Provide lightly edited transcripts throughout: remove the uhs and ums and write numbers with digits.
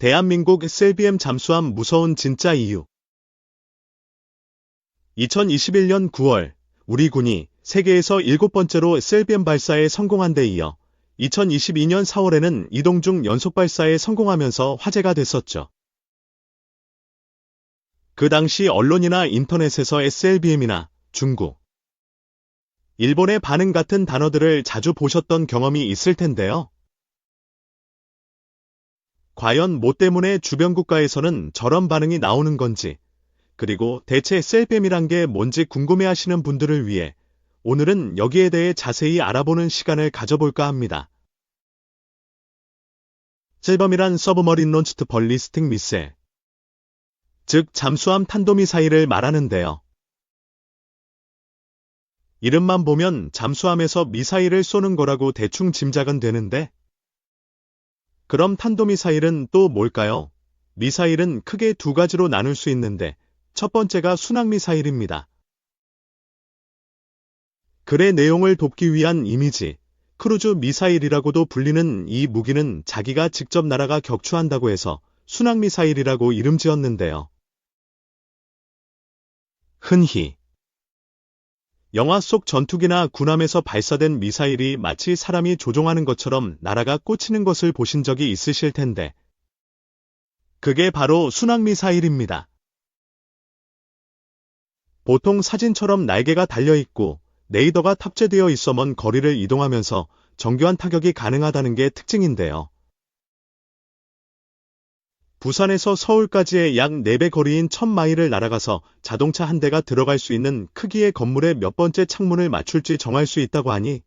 대한민국 SLBM 잠수함 무서운 진짜 이유. 2021년 9월 우리 군이 세계에서 7번째로 SLBM 발사에 성공한 데 이어 2022년 4월에는 이동중 연속 발사에 성공하면서 화제가 됐었죠. 그 당시 언론이나 인터넷에서 SLBM이나 중국, 일본의 반응 같은 단어들을 자주 보셨던 경험이 있을 텐데요. 과연 뭐 때문에 주변 국가에서는 저런 반응이 나오는 건지, 그리고 대체 SLBM이란 게 뭔지 궁금해하시는 분들을 위해 오늘은 여기에 대해 자세히 알아보는 시간을 가져볼까 합니다. SLBM이란 서브머린 론치드 벌리스틱 미사일, 즉 잠수함 탄도미사일을 말하는데요. 이름만 보면 잠수함에서 미사일을 쏘는 거라고 대충 짐작은 되는데, 그럼 탄도미사일은 또 뭘까요? 미사일은 크게 두 가지로 나눌 수 있는데, 첫 번째가 순항미사일입니다. 글의 내용을 돕기 위한 이미지, 크루즈 미사일이라고도 불리는 이 무기는 자기가 직접 날아가 격추한다고 해서 순항미사일이라고 이름 지었는데요. 흔히 영화 속 전투기나 군함에서 발사된 미사일이 마치 사람이 조종하는 것처럼 날아가 꽂히는 것을 보신 적이 있으실 텐데, 그게 바로 순항미사일입니다. 보통 사진처럼 날개가 달려있고 레이더가 탑재되어 있어 먼 거리를 이동하면서 정교한 타격이 가능하다는 게 특징인데요. 부산에서 서울까지의 약 4배 거리인 1000마일을 날아가서 자동차 한 대가 들어갈 수 있는 크기의 건물의 몇 번째 창문을 맞출지 정할 수 있다고 하니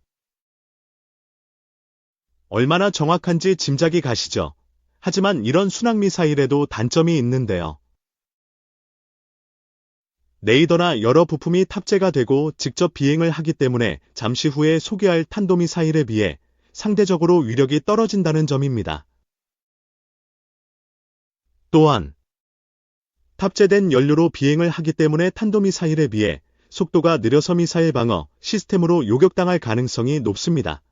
얼마나 정확한지 짐작이 가시죠. 하지만 이런 순항미사일에도 단점이 있는데요. 레이더나 여러 부품이 탑재가 되고 직접 비행을 하기 때문에 잠시 후에 소개할 탄도미사일에 비해 상대적으로 위력이 떨어진다는 점입니다. 또한 탑재된 연료로 비행을 하기 때문에 탄도미사일에 비해 속도가 느려서 미사일 방어 시스템으로 요격당할 가능성이 높습니다.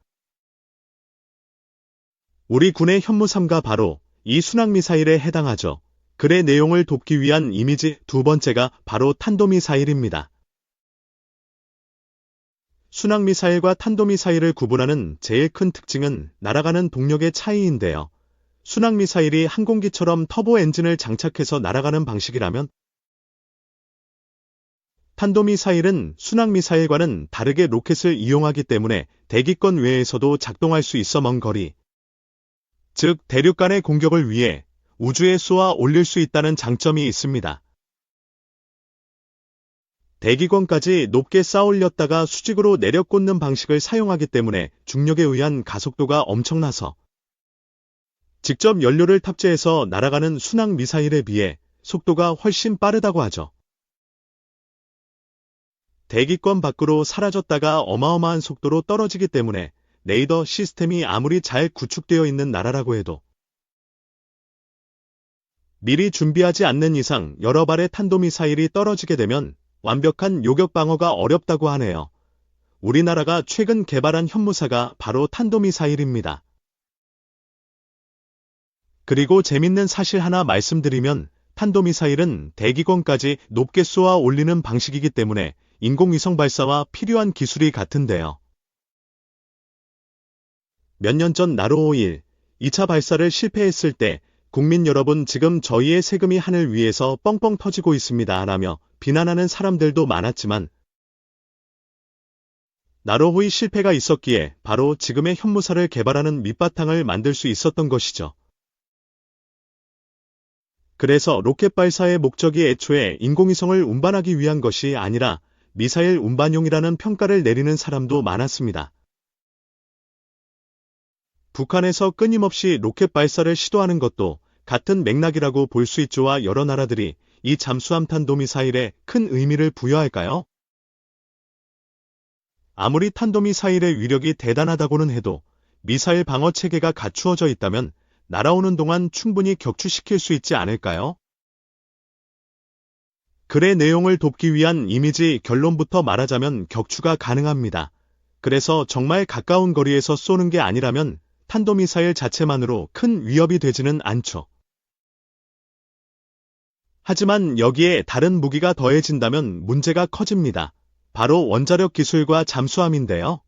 우리 군의 현무삼가 바로 이 순항미사일에 해당하죠. 글의 내용을 돕기 위한 이미지 두 번째가 바로 탄도미사일입니다. 순항미사일과 탄도미사일을 구분하는 제일 큰 특징은 날아가는 동력의 차이인데요. 순항미사일이 항공기처럼 터보 엔진을 장착해서 날아가는 방식이라면, 탄도미사일은 순항미사일과는 다르게 로켓을 이용하기 때문에 대기권 외에서도 작동할 수 있어 먼 거리, 즉 대륙 간의 공격을 위해 우주에 쏘아 올릴 수 있다는 장점이 있습니다. 대기권까지 높게 쌓아 올렸다가 수직으로 내려 꽂는 방식을 사용하기 때문에 중력에 의한 가속도가 엄청나서 직접 연료를 탑재해서 날아가는 순항미사일에 비해 속도가 훨씬 빠르다고 하죠. 대기권 밖으로 사라졌다가 어마어마한 속도로 떨어지기 때문에 레이더 시스템이 아무리 잘 구축되어 있는 나라라고 해도 미리 준비하지 않는 이상 여러 발의 탄도미사일이 떨어지게 되면 완벽한 요격 방어가 어렵다고 하네요. 우리나라가 최근 개발한 현무사가 바로 탄도미사일입니다. 그리고 재밌는 사실 하나 말씀드리면 탄도미사일은 대기권까지 높게 쏘아 올리는 방식이기 때문에 인공위성 발사와 필요한 기술이 같은데요. 몇 년 전 나로-5일 2차 발사를 실패했을 때 국민 여러분 지금 저희의 세금이 하늘 위에서 뻥뻥 터지고 있습니다 라며 비난하는 사람들도 많았지만 나로-5의 실패가 있었기에 바로 지금의 현무사를 개발하는 밑바탕을 만들 수 있었던 것이죠. 그래서 로켓 발사의 목적이 애초에 인공위성을 운반하기 위한 것이 아니라 미사일 운반용이라는 평가를 내리는 사람도 많았습니다. 북한에서 끊임없이 로켓 발사를 시도하는 것도 같은 맥락이라고 볼 수 있죠와 여러 나라들이 이 잠수함 탄도미사일에 큰 의미를 부여할까요? 아무리 탄도미사일의 위력이 대단하다고는 해도 미사일 방어 체계가 갖추어져 있다면 날아오는 동안 충분히 격추시킬 수 있지 않을까요? 글의 내용을 돕기 위한 이미지 결론부터 말하자면 격추가 가능합니다. 그래서 정말 가까운 거리에서 쏘는 게 아니라면 탄도미사일 자체만으로 큰 위협이 되지는 않죠. 하지만 여기에 다른 무기가 더해진다면 문제가 커집니다. 바로 원자력 기술과 잠수함인데요.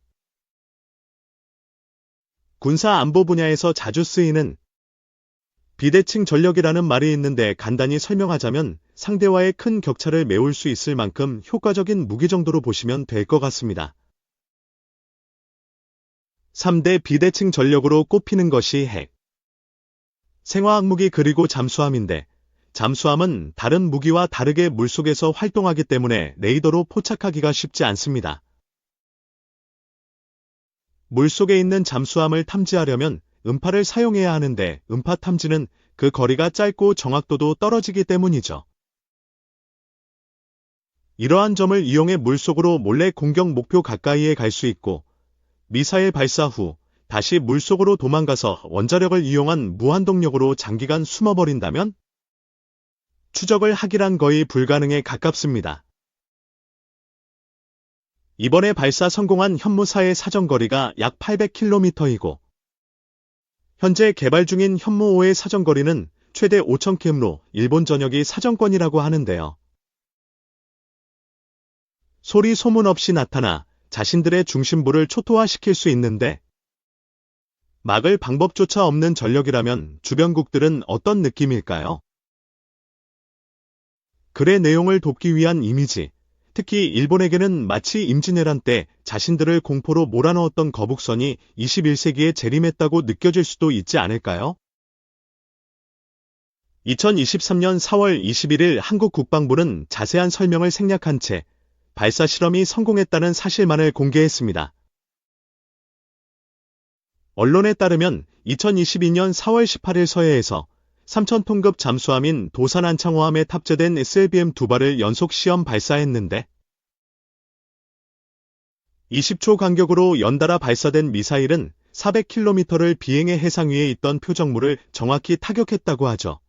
군사 안보 분야에서 자주 쓰이는 비대칭 전력이라는 말이 있는데 간단히 설명하자면 상대와의 큰 격차를 메울 수 있을 만큼 효과적인 무기 정도로 보시면 될 것 같습니다. 3대 비대칭 전력으로 꼽히는 것이 핵, 생화학무기 그리고 잠수함인데 잠수함은 다른 무기와 다르게 물속에서 활동하기 때문에 레이더로 포착하기가 쉽지 않습니다. 물속에 있는 잠수함을 탐지하려면 음파를 사용해야 하는데 음파 탐지는 그 거리가 짧고 정확도도 떨어지기 때문이죠. 이러한 점을 이용해 물속으로 몰래 공격 목표 가까이에 갈 수 있고 미사일 발사 후 다시 물속으로 도망가서 원자력을 이용한 무한동력으로 장기간 숨어버린다면 추적을 하기란 거의 불가능에 가깝습니다. 이번에 발사 성공한 현무사의 사정거리가 약 800km이고 현재 개발 중인 현무5의 사정거리는 최대 5000km로 일본 전역이 사정권이라고 하는데요. 소리 소문 없이 나타나 자신들의 중심부를 초토화시킬 수 있는데 막을 방법조차 없는 전력이라면 주변국들은 어떤 느낌일까요? 글의 내용을 돕기 위한 이미지, 특히 일본에게는 마치 임진왜란 때 자신들을 공포로 몰아넣었던 거북선이 21세기에 재림했다고 느껴질 수도 있지 않을까요? 2023년 4월 21일 한국 국방부는 자세한 설명을 생략한 채 발사 실험이 성공했다는 사실만을 공개했습니다. 언론에 따르면 2022년 4월 18일 서해에서 3000톤급 잠수함인 도산 안창호함에 탑재된 SLBM 2발을 연속 시험 발사했는데 20초 간격으로 연달아 발사된 미사일은 400km를 비행해 해상 위에 있던 표적물을 정확히 타격했다고 하죠.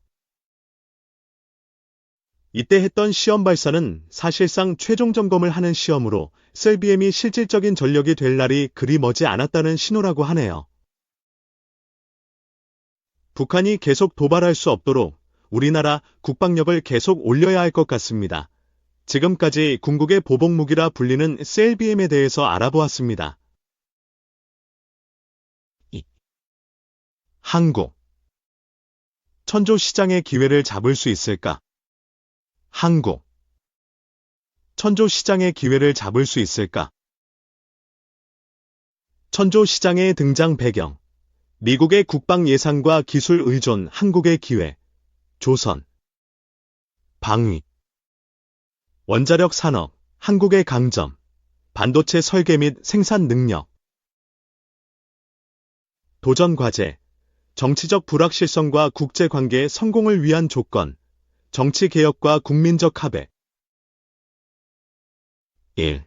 이때 했던 시험 발사는 사실상 최종 점검을 하는 시험으로 SLBM이 실질적인 전력이 될 날이 그리 머지 않았다는 신호라고 하네요. 북한이 계속 도발할 수 없도록 우리나라 국방력을 계속 올려야 할 것 같습니다. 지금까지 궁극의 보복무기라 불리는 SLBM에 대해서 알아보았습니다. 한국 천조 시장의 기회를 잡을 수 있을까? 한국 천조 시장의 기회를 잡을 수 있을까? 천조 시장의 등장 배경 미국의 국방 예산과 기술 의존, 한국의 기회, 조선, 방위, 원자력 산업, 한국의 강점, 반도체 설계 및 생산 능력, 도전 과제, 정치적 불확실성과 국제관계 성공을 위한 조건, 정치 개혁과 국민적 합의. 1.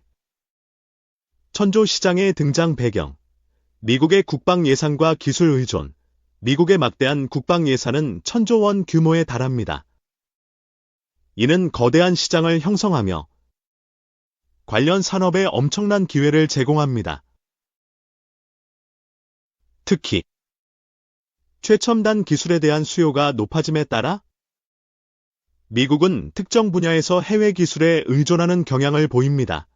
천조 시장의 등장 배경 미국의 국방 예산과 기술 의존, 미국의 막대한 국방 예산은 1000조 원 규모에 달합니다. 이는 거대한 시장을 형성하며 관련 산업에 엄청난 기회를 제공합니다. 특히 최첨단 기술에 대한 수요가 높아짐에 따라 미국은 특정 분야에서 해외 기술에 의존하는 경향을 보입니다.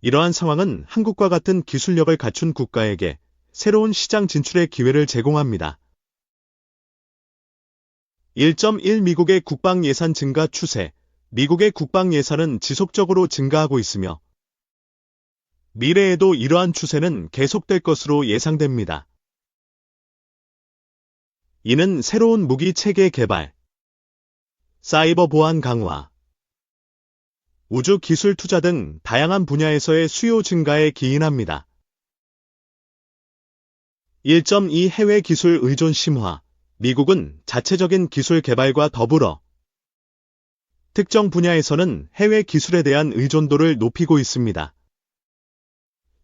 이러한 상황은 한국과 같은 기술력을 갖춘 국가에게 새로운 시장 진출의 기회를 제공합니다. 1.1 미국의 국방 예산 증가 추세 미국의 국방 예산은 지속적으로 증가하고 있으며 미래에도 이러한 추세는 계속될 것으로 예상됩니다. 이는 새로운 무기 체계 개발, 사이버 보안 강화, 우주 기술 투자 등 다양한 분야에서의 수요 증가에 기인합니다. 1.2 해외 기술 의존 심화 미국은 자체적인 기술 개발과 더불어 특정 분야에서는 해외 기술에 대한 의존도를 높이고 있습니다.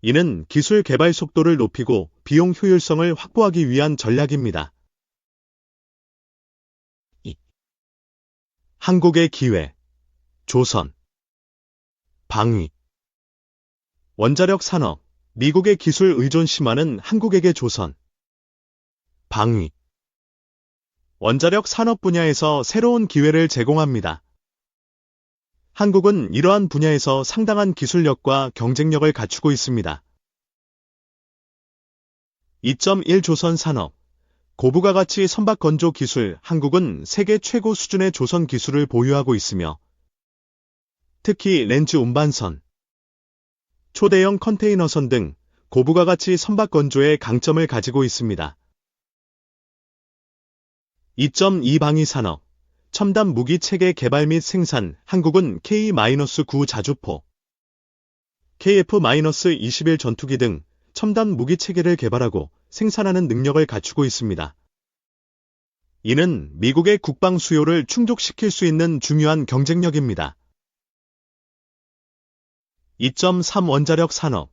이는 기술 개발 속도를 높이고 비용 효율성을 확보하기 위한 전략입니다. 2. 한국의 기회, 조선, 방위, 원자력 산업, 미국의 기술 의존 심화는 한국에게 조선, 방위, 원자력 산업 분야에서 새로운 기회를 제공합니다. 한국은 이러한 분야에서 상당한 기술력과 경쟁력을 갖추고 있습니다. 2.1 조선 산업 고부가 가치 선박 건조 기술 한국은 세계 최고 수준의 조선 기술을 보유하고 있으며 특히 렌즈 운반선, 초대형 컨테이너선 등 고부가 가치 선박 건조에 강점을 가지고 있습니다. 2.2 방위 산업 첨단 무기 체계 개발 및 생산 한국은 K-9 자주포, KF-21 전투기 등 첨단 무기 체계를 개발하고 생산하는 능력을 갖추고 있습니다. 이는 미국의 국방 수요를 충족시킬 수 있는 중요한 경쟁력입니다. 2.3 원자력 산업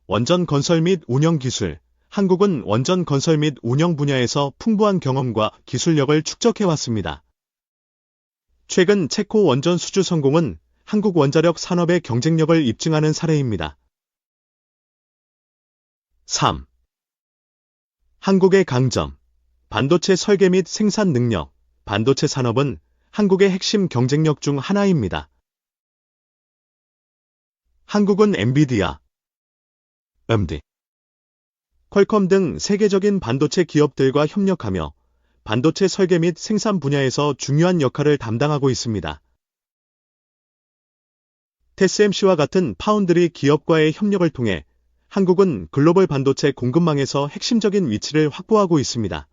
원전 건설 및 운영 기술 한국은 원전 건설 및 운영 분야에서 풍부한 경험과 기술력을 축적해왔습니다. 최근 체코 원전 수주 성공은 한국 원자력 산업의 경쟁력을 입증하는 사례입니다. 3. 한국의 강점 반도체 설계 및 생산 능력 반도체 산업은 한국의 핵심 경쟁력 중 하나입니다. 한국은 엔비디아, AMD, 퀄컴 등 세계적인 반도체 기업들과 협력하며 반도체 설계 및 생산 분야에서 중요한 역할을 담당하고 있습니다. TSMC와 같은 파운드리 기업과의 협력을 통해 한국은 글로벌 반도체 공급망에서 핵심적인 위치를 확보하고 있습니다.